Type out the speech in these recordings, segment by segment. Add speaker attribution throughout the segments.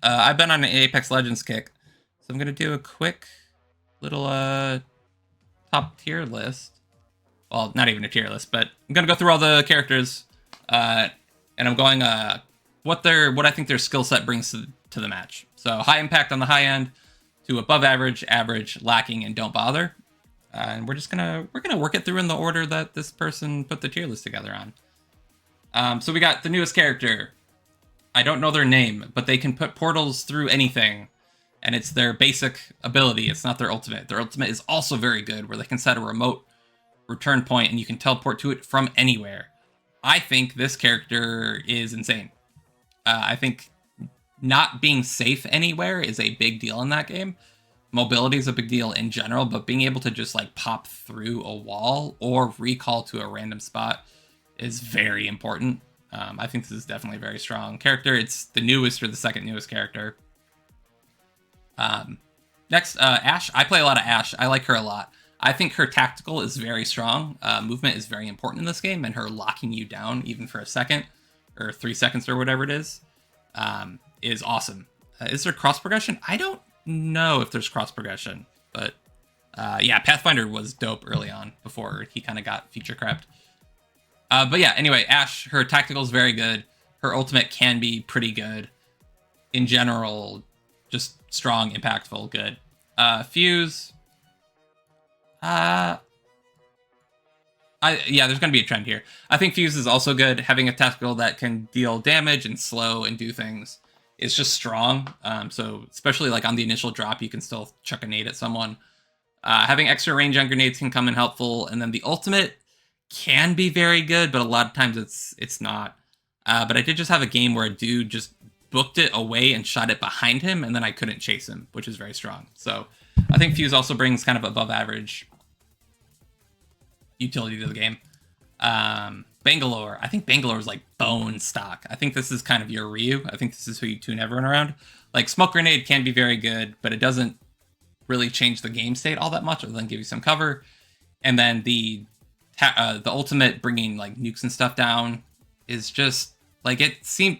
Speaker 1: I've been on an Apex Legends kick, so I'm gonna do a quick little top tier list. Well, not even a tier list, but I'm gonna go through all the characters, uh, and I'm going what I think their skill set brings to the match. So high impact on the high end, to above average, average, lacking, and don't bother. And we're gonna work it through in the order that this person put the tier list together on. So we got the newest character. I don't know their name, but they can put portals through anything, and it's their basic ability. It's not their ultimate. Their ultimate is also very good, where they can set a remote return point and you can teleport to it from anywhere. I think this character is insane. I think not being safe anywhere is a big deal in that game. Mobility is a big deal in general, but being able to just like pop through a wall or recall to a random spot is very important. I think this is definitely a very strong character. It's the newest or the second newest character. Next, Ashe. I play a lot of Ashe. I like her a lot. I think her tactical is very strong. Movement is very important in this game, and her locking you down even for a second or 3 seconds or whatever it is awesome. Is there cross progression? I don't know if there's cross progression, but yeah, Pathfinder was dope early on before he kind of got feature crept. But yeah, anyway, Ashe, her tactical is very good. Her ultimate can be pretty good. In general, just strong, impactful, good. Fuse. Yeah, there's going to be a trend here. I think Fuse is also good. Having a tactical that can deal damage and slow and do things is just strong. So especially like on the initial drop, you can still chuck a nade at someone. Having extra range on grenades can come in helpful. And then the ultimate can be very good, but a lot of times it's not. But I did just have a game where a dude just booked it away and shot it behind him, and then I couldn't chase him, which is very strong. So I think Fuse also brings kind of above average utility to the game. Bangalore. I think Bangalore is like bone stock. I think this is kind of your Ryu. I think this is who you tune everyone around. Like Smoke Grenade can be very good, but it doesn't really change the game state all that much other than give you some cover. And then the ultimate bringing like nukes and stuff down is just like, it seemed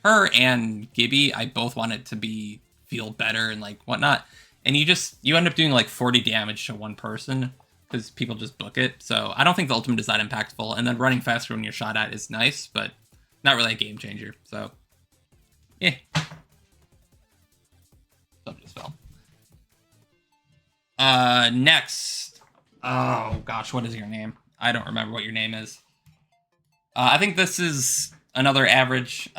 Speaker 1: her and Gibby, I both wanted to feel better and like whatnot. And you end up doing like 40 damage to one person because people just book it. So I don't think the ultimate is that impactful. And then running faster when you're shot at is nice, but not really a game changer. So yeah. Something just fell. Next. Oh gosh, what is your name? I don't remember what your name is. I think this is another average.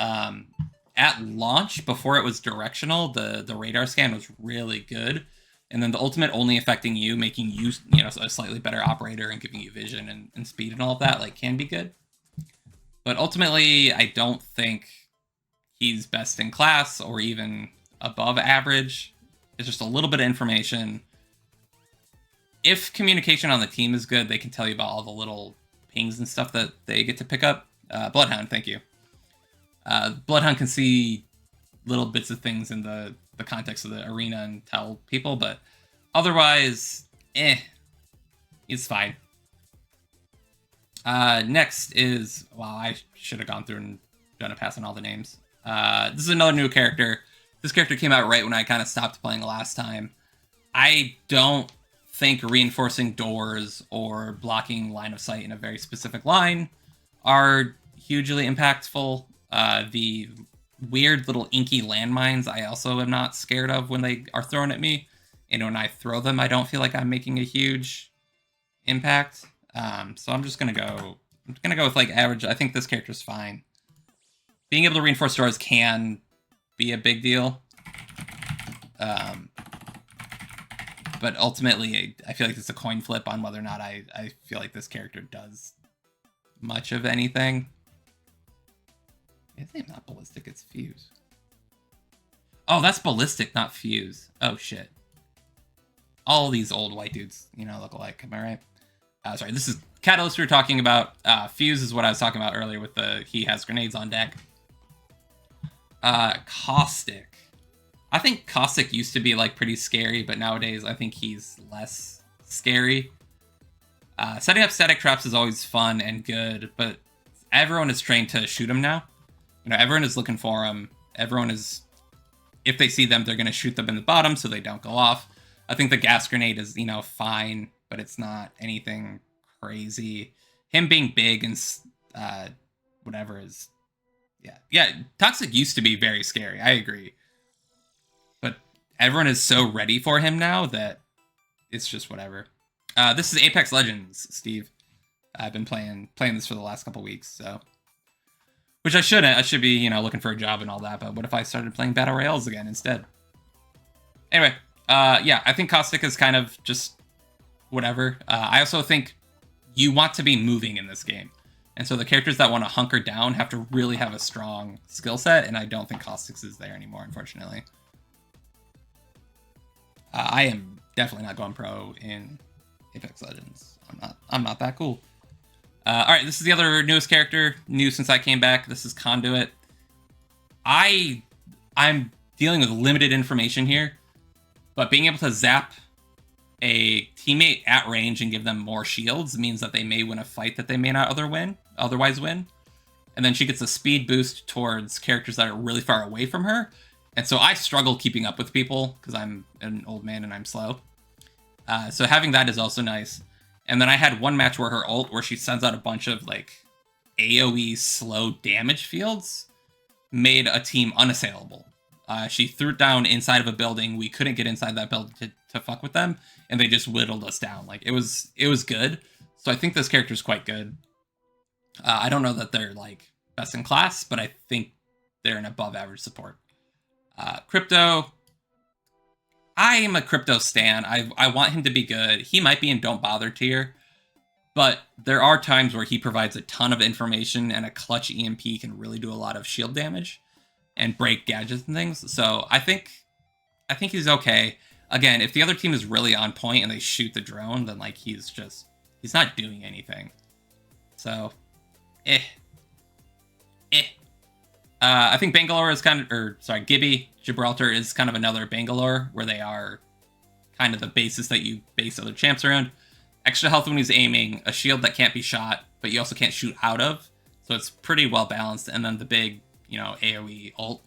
Speaker 1: At launch, before it was directional, the radar scan was really good. And then the ultimate only affecting you, making you, a slightly better operator and giving you vision and speed and all of that, like, can be good. But ultimately, I don't think he's best in class or even above average. It's just a little bit of information. If communication on the team is good, they can tell you about all the little pings and stuff that they get to pick up. Bloodhound, thank you. Bloodhound can see little bits of things in the context of the arena and tell people, but otherwise, it's fine. Next is, well, I should have gone through and done a pass on all the names. This is another new character. This character came out right when I kind of stopped playing last time. I don't think reinforcing doors or blocking line of sight in a very specific line are hugely impactful. The weird little inky landmines I also am not scared of when they are thrown at me. And when I throw them, I don't feel like I'm making a huge impact. So I'm just gonna go with like average. I think this character's fine. Being able to reinforce doors can be a big deal. But ultimately, I feel like it's a coin flip on whether or not I feel like this character does much of anything. His name's not Ballistic, it's Fuse. Oh, that's Ballistic, not Fuse. Oh, shit. All these old white dudes, look alike. Am I right? Sorry, this is Catalyst we were talking about. Fuse is what I was talking about earlier with he has grenades on deck. Caustic. I think Caustic used to be like pretty scary, but nowadays I think he's less scary. Setting up static traps is always fun and good, but everyone is trained to shoot him now. Everyone is looking for him. Everyone is if they see them, they're going to shoot them in the bottom so they don't go off. I think the gas grenade is, fine, but it's not anything crazy. Him being big and whatever is, yeah. Toxic used to be very scary. I agree, but everyone is so ready for him now that it's just whatever. This is Apex Legends, Steve. I've been playing this for the last couple weeks, so. Which I shouldn't. I should be, looking for a job and all that, but what if I started playing Battle Royales again instead? Anyway, yeah, I think Caustic is kind of just whatever. I also think you want to be moving in this game. And so the characters that want to hunker down have to really have a strong skill set, and I don't think Caustic's is there anymore, unfortunately. I am definitely not going pro in Apex Legends. I'm not that cool. All right, this is the other newest character, new since I came back. This is Conduit. I'm dealing with limited information here, but being able to zap a teammate at range and give them more shields means that they may win a fight that they may not otherwise win. And then she gets a speed boost towards characters that are really far away from her. And so I struggle keeping up with people because I'm an old man and I'm slow. So having that is also nice. And then I had one match where her ult, where she sends out a bunch of like AoE slow damage fields, made a team unassailable. She threw it down inside of a building. We couldn't get inside that building to fuck with them, and they just whittled us down. Like it was good. So I think this character is quite good. I don't know that they're like best in class, but I think they're an above average support. Crypto. I am a Crypto stan. I want him to be good. He might be in Don't Bother tier, but there are times where he provides a ton of information, and a clutch EMP can really do a lot of shield damage and break gadgets and things. So I think he's okay. Again, if the other team is really on point and they shoot the drone, then like he's not doing anything. So, I think Bangalore is Gibby, Gibraltar is kind of another Bangalore, where they are kind of the basis that you base other champs around. Extra health when he's aiming, a shield that can't be shot, but you also can't shoot out of. So it's pretty well balanced. And then the big, AoE ult.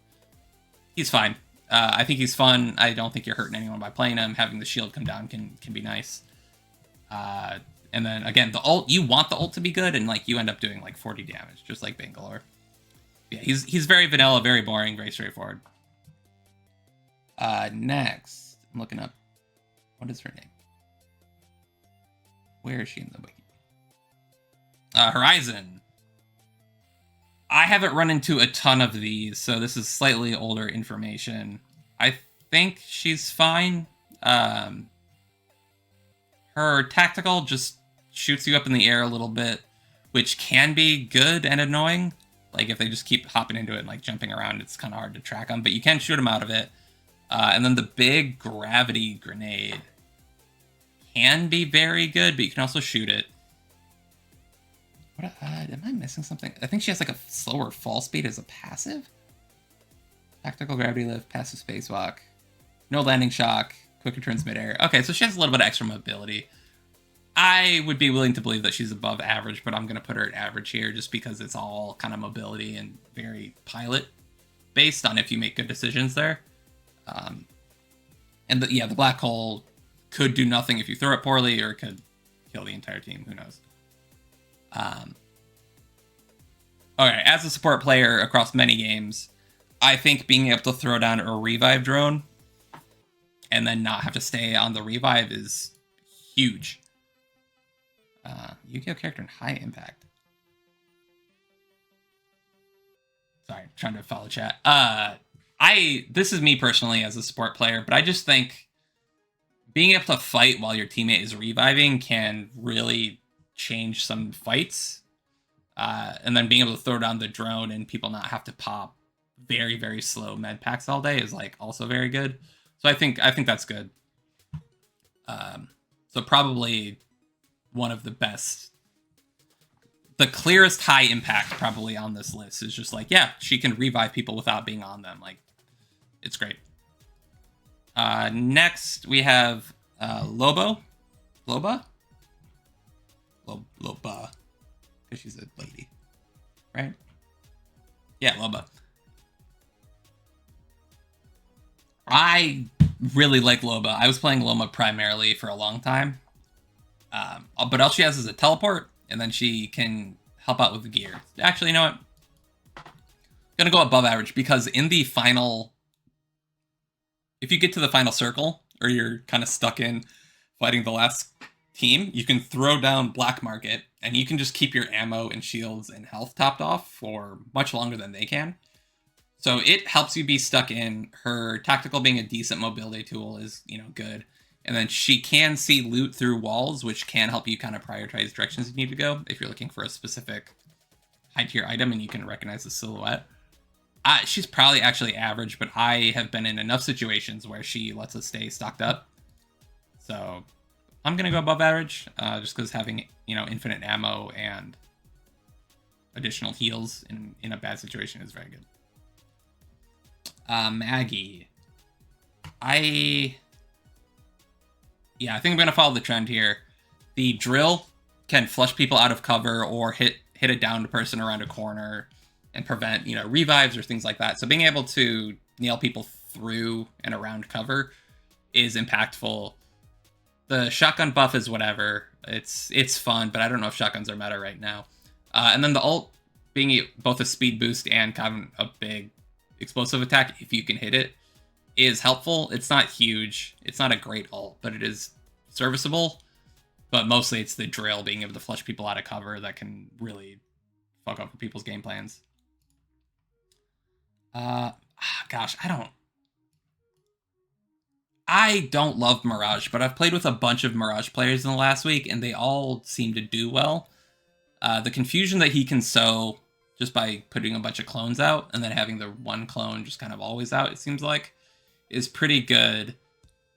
Speaker 1: He's fine. I think he's fun. I don't think you're hurting anyone by playing him. Having the shield come down can be nice. And then again, the ult, you want the ult to be good, and like you end up doing like 40 damage, just like Bangalore. Yeah, he's very vanilla, very boring, very straightforward. Next, I'm looking up. What is her name? Where is she in the wiki? Horizon. I haven't run into a ton of these, so this is slightly older information. I think she's fine. Her tactical just shoots you up in the air a little bit, which can be good and annoying. Like, if they just keep hopping into it and, like, jumping around, it's kind of hard to track them. But you can shoot them out of it. And then the big gravity grenade can be very good, but you can also shoot it. What? Am I missing something? I think she has, like, a slower fall speed as a passive? Tactical gravity lift, passive spacewalk. No landing shock, quick returns midair. Okay, so she has a little bit of extra mobility. I would be willing to believe that she's above average, but I'm going to put her at average here just because it's all kind of mobility and very pilot based on if you make good decisions there. And the black hole could do nothing if you throw it poorly, or it could kill the entire team. Who knows? Okay, as a support player across many games, I think being able to throw down a revive drone and then not have to stay on the revive is huge. Yu-Gi-Oh character in high impact. Sorry, trying to follow chat. This is me personally as a support player, but I just think being able to fight while your teammate is reviving can really change some fights. And then being able to throw down the drone and people not have to pop very, very slow med packs all day is like also very good. So I think that's good. So probably one of the best, the clearest high impact probably on this list is just like, yeah, she can revive people without being on them. Like, it's great. Next we have Loba, because she's a lady, right? Yeah, Loba. I really like Loba. I was playing Loma primarily for a long time. But all she has is a teleport, and then she can help out with the gear. Actually, you know what? Gonna go above average, because in the final... If you get to the final circle, or you're kind of stuck in fighting the last team, you can throw down Black Market, and you can just keep your ammo and shields and health topped off for much longer than they can. So it helps you be stuck in. Her tactical being a decent mobility tool is, good. And then she can see loot through walls, which can help you kind of prioritize directions you need to go if you're looking for a specific high tier item and you can recognize the silhouette. She's probably actually average, but I have been in enough situations where she lets us stay stocked up. So I'm going to go above average, just because having, infinite ammo and additional heals in a bad situation is very good. Maggie. I think I'm going to follow the trend here. The drill can flush people out of cover or hit a downed person around a corner and prevent, revives or things like that. So being able to nail people through and around cover is impactful. The shotgun buff is whatever. It's fun, but I don't know if shotguns are meta right now. And then the ult being both a speed boost and kind of a big explosive attack, if you can hit it, is helpful. It's not huge. It's not a great ult, but it is serviceable. But mostly it's the drill, being able to flush people out of cover, that can really fuck up people's game plans. Gosh, I don't love Mirage, but I've played with a bunch of Mirage players in the last week, and they all seem to do well. The confusion that he can sow just by putting a bunch of clones out, and then having the one clone just kind of always out, it seems like, is pretty good.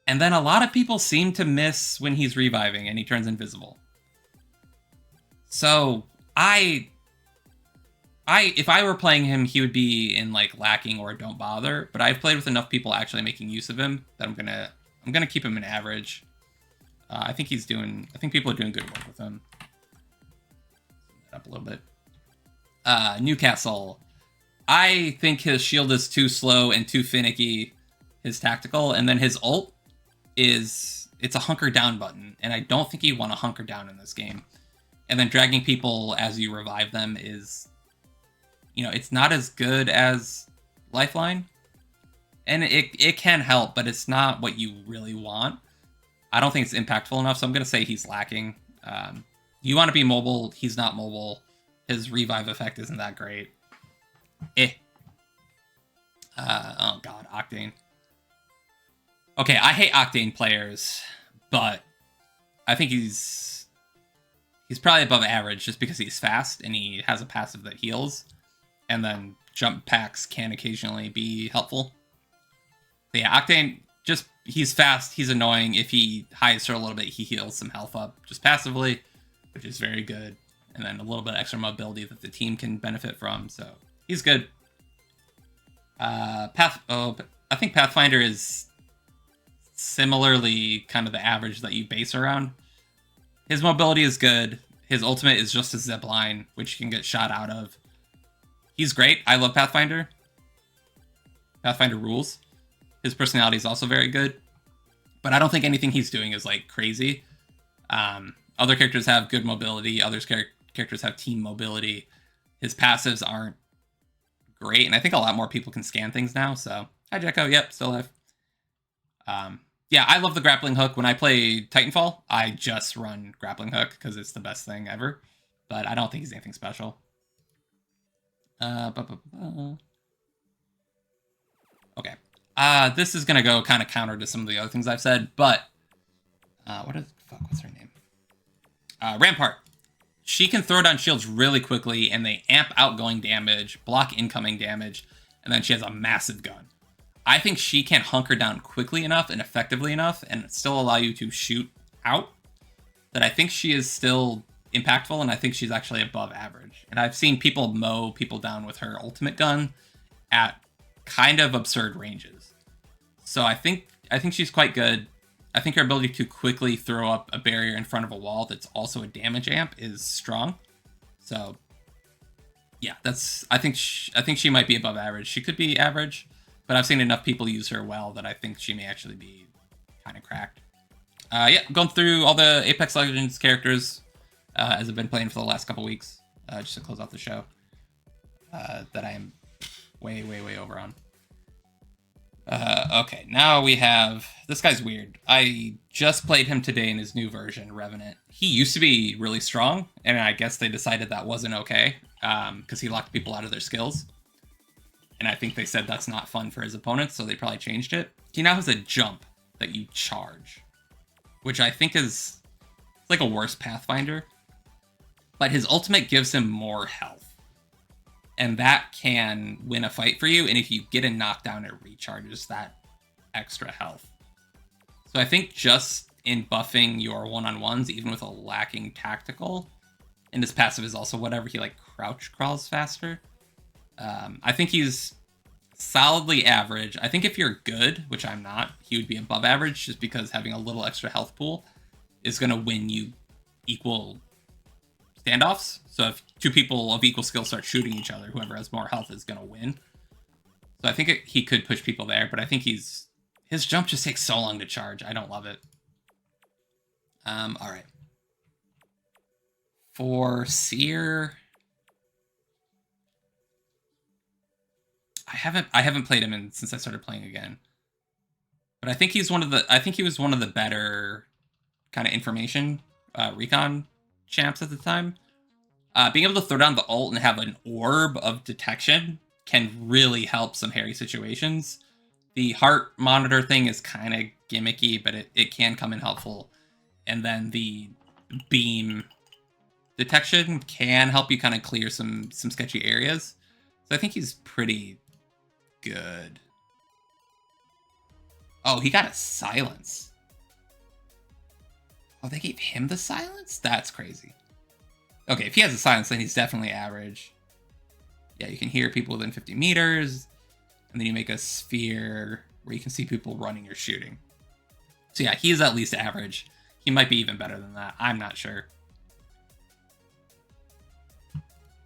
Speaker 1: And then a lot of people seem to miss when he's reviving and he turns invisible. So, if I were playing him, he would be in like lacking or don't bother. But I've played with enough people actually making use of him that I'm gonna keep him in average. I think people are doing good work with him. Up a little bit. Newcastle. I think his shield is too slow and too finicky. His tactical, and then his ult it's a hunker down button, and I don't think you want to hunker down in this game. And then dragging people as you revive them is, it's not as good as Lifeline. And it can help, but it's not what you really want. I don't think it's impactful enough, so I'm going to say he's lacking. You want to be mobile, he's not mobile. His revive effect isn't that great. Oh god, Octane. Okay, I hate Octane players, but I think he's probably above average just because he's fast and he has a passive that heals. And then jump packs can occasionally be helpful. But yeah, Octane, he's fast, he's annoying. If he hides for a little bit, he heals some health up just passively, which is very good. And then a little bit extra mobility that the team can benefit from, so he's good. I think Pathfinder is similarly kind of the average that you base around. His mobility is good. His ultimate is just a zipline, which you can get shot out of. He's great. I love Pathfinder. Pathfinder rules. His personality is also very good. But I don't think anything he's doing is, like, crazy. Other characters have good mobility. Other characters have team mobility. His passives aren't great. And I think a lot more people can scan things now. So, hi, Jekko. Yep, still alive. Yeah, I love the grappling hook. When I play Titanfall, I just run grappling hook because it's the best thing ever. But I don't think he's anything special. Okay. This is gonna go kind of counter to some of the other things I've said, but what's her name? Rampart. She can throw down shields really quickly, and they amp outgoing damage, block incoming damage, and then she has a massive gun. I think she can hunker down quickly enough and effectively enough and still allow you to shoot out, that I think she is still impactful, and I think she's actually above average. And I've seen people mow people down with her ultimate gun at kind of absurd ranges. So I think she's quite good. I think her ability to quickly throw up a barrier in front of a wall that's also a damage amp is strong. So yeah, I think she might be above average. She could be average. but I've seen enough people use her well that I think she may actually be kind of cracked. Yeah, going through all the Apex Legends characters as I've been playing for the last couple weeks, just to close out the show. That I am way over on. Okay, now we have... This guy's weird. I just played him today in his new version, Revenant. He used to be really strong, and I guess they decided that wasn't okay, because he locked people out of their skills. And I think they said that's not fun for his opponents, so they probably changed it. He now has a jump that you charge, which I think is like a worse Pathfinder. But his ultimate gives him more health. And that can win a fight for you, and if you get a knockdown, it recharges that extra health. So I think just in buffing your one-on-ones, even with a lacking tactical, and his passive is also whatever, he like crouch crawls faster. I think he's solidly average. I think if you're good, which I'm not, he would be above average, just because having a little extra health pool is going to win you equal standoffs. So if two people of equal skill start shooting each other, whoever has more health is going to win. So I think he could push people there, but I think his jump just takes so long to charge. I don't love it. All right. For Seer, I haven't played him since I started playing again. But I think he was one of the better kind of information recon champs at the time. Being able to throw down the ult and have an orb of detection can really help some hairy situations. The heart monitor thing is kind of gimmicky, but it can come in helpful. And then the beam detection can help you kind of clear some sketchy areas. So I think he's pretty good. Oh, he got a silence. Oh, they gave him the silence? That's crazy. Okay, if he has a silence, then he's definitely average. Yeah, you can hear people within 50 meters. And then you make a sphere where you can see people running or shooting. So yeah, he's at least average. He might be even better than that. I'm not sure.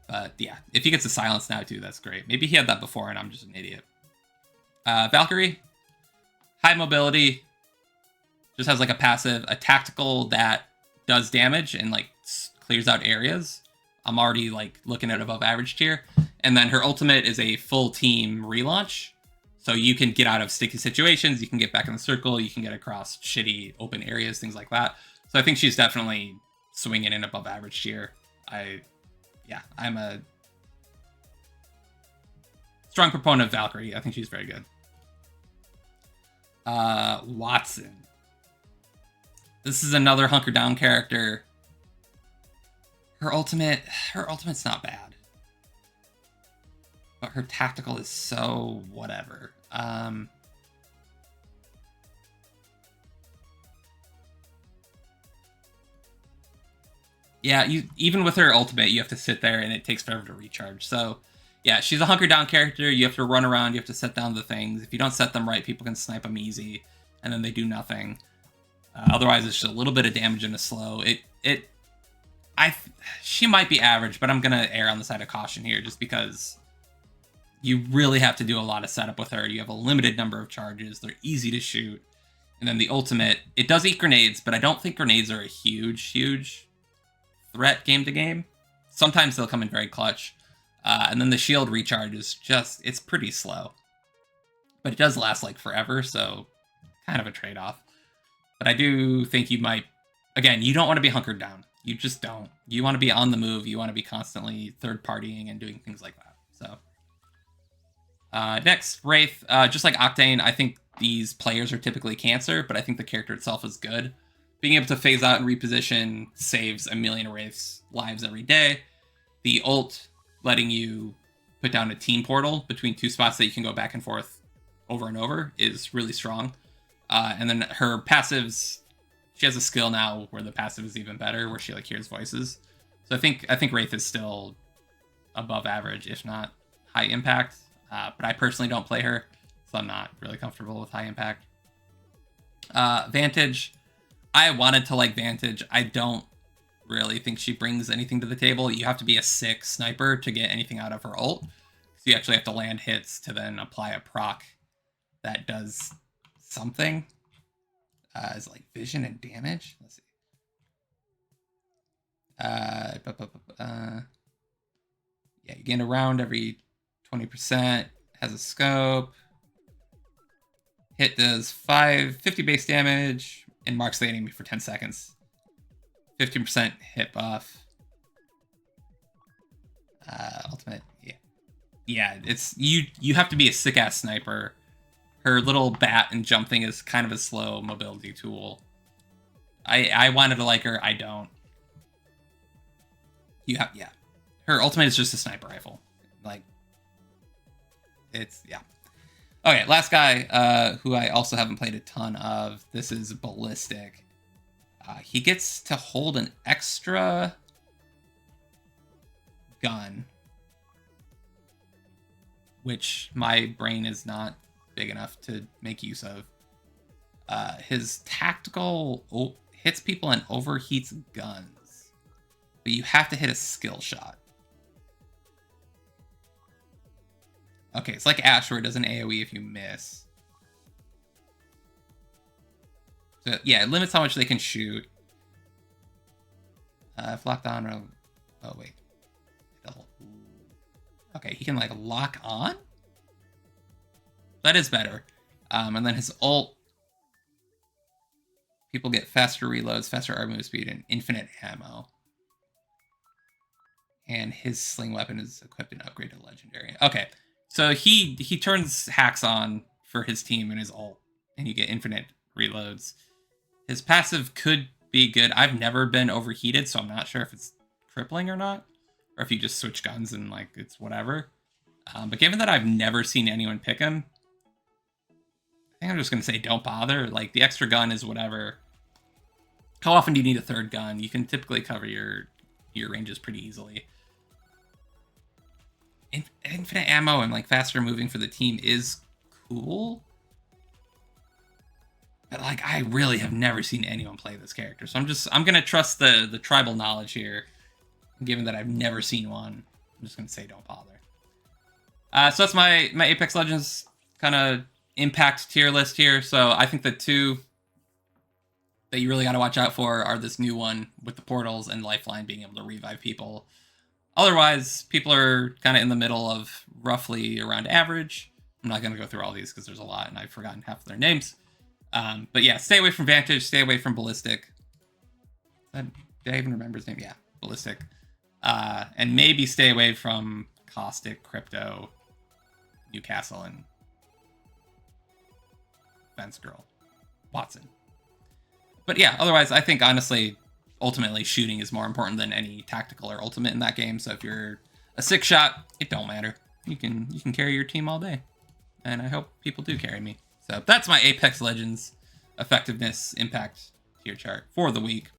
Speaker 1: But yeah, if he gets a silence now too, that's great. Maybe he had that before and I'm just an idiot. Valkyrie. High mobility. Just has like a passive, a tactical that does damage and like clears out areas. I'm already like looking at above average tier. And then her ultimate is a full team relaunch. So you can get out of sticky situations, you can get back in the circle, you can get across shitty open areas, things like that. So I think she's definitely swinging in above average tier. I'm a strong proponent of Valkyrie. I think she's very good. Wattson. This is another hunker down character. Her ultimate's not bad. But her tactical is so whatever. Yeah, even with her ultimate, you have to sit there and it takes forever to recharge. So, yeah, she's a hunker down character. You have to run around. You have to set down the things. If you don't set them right, people can snipe them easy, and then they do nothing. Otherwise, it's just a little bit of damage in a slow. She might be average, but I'm gonna err on the side of caution here, just because you really have to do a lot of setup with her. You have a limited number of charges. They're easy to shoot, and then the ultimate, it does eat grenades, but I don't think grenades are a huge threat game to game. Sometimes they'll come in very clutch. And then the shield recharge is just, it's pretty slow. But it does last like forever, so kind of a trade-off. But I do think you might, again, you don't want to be hunkered down. You just don't. You want to be on the move. You want to be constantly third-partying and doing things like that. So next, Wraith. Just like Octane, I think these players are typically cancer, but I think the character itself is good. Being able to phase out and reposition saves a million Wraiths' lives every day. The ult, letting you put down a team portal between two spots that you can go back and forth over and over, is really strong. And then her passives, she has a skill now where the passive is even better, where she like hears voices. So I think Wraith is still above average, if not high impact. But I personally don't play her, so I'm not really comfortable with high impact. Vantage. I wanted to like Vantage. I don't really think she brings anything to the table. You have to be a six sniper to get anything out of her ult. So you actually have to land hits to then apply a proc that does something. Is like vision and damage. Let's see. Yeah, you gain a round every 20%. Has a scope. Hit does 50 base damage and marks the enemy for 10 seconds. 15% hit buff. Ultimate, yeah. Yeah, it's you have to be a sick-ass sniper. Her little bat and jump thing is kind of a slow mobility tool. I wanted to like her, I don't. Yeah. Her ultimate is just a sniper rifle. Like, it's, yeah. Okay, last guy, who I also haven't played a ton of. This is Ballistic. He gets to hold an extra gun, which my brain is not big enough to make use of. His tactical hits people and overheats guns, but you have to hit a skill shot. Okay, it's like Ash where it does an AoE if you miss. So yeah, it limits how much they can shoot. If locked on, or oh wait, okay, he can like lock on. That is better. And then his ult, people get faster reloads, faster armor move speed, and infinite ammo. And his sling weapon is equipped and upgraded to legendary. Okay, so he turns hacks on for his team and his ult, and you get infinite reloads. His passive could be good. I've never been overheated, so I'm not sure if it's crippling or not, or if you just switch guns and like it's whatever. But given that I've never seen anyone pick him, I think I'm just gonna say don't bother. Like, the extra gun is whatever. How often do you need a third gun? You can typically cover your ranges pretty easily. Infinite ammo and like faster moving for the team is cool. But like, I really have never seen anyone play this character. So I'm gonna trust the tribal knowledge here. Given that I've never seen one, I'm just gonna say don't bother. So that's my Apex Legends kind of impact tier list here. So I think the two that you really got to watch out for are this new one with the portals and Lifeline being able to revive people. Otherwise, people are kind of in the middle of roughly around average. I'm not going to go through all these because there's a lot and I've forgotten half of their names. But yeah, stay away from Vantage, stay away from Ballistic. Did I even remember his name? Yeah, Ballistic. And maybe stay away from Caustic, Crypto, Newcastle, and Fence Girl, Watson. But yeah, otherwise, I think honestly, ultimately, shooting is more important than any tactical or ultimate in that game. So if you're a sick shot, it don't matter. You can carry your team all day, and I hope people do carry me. So that's my Apex Legends effectiveness impact tier chart for the week.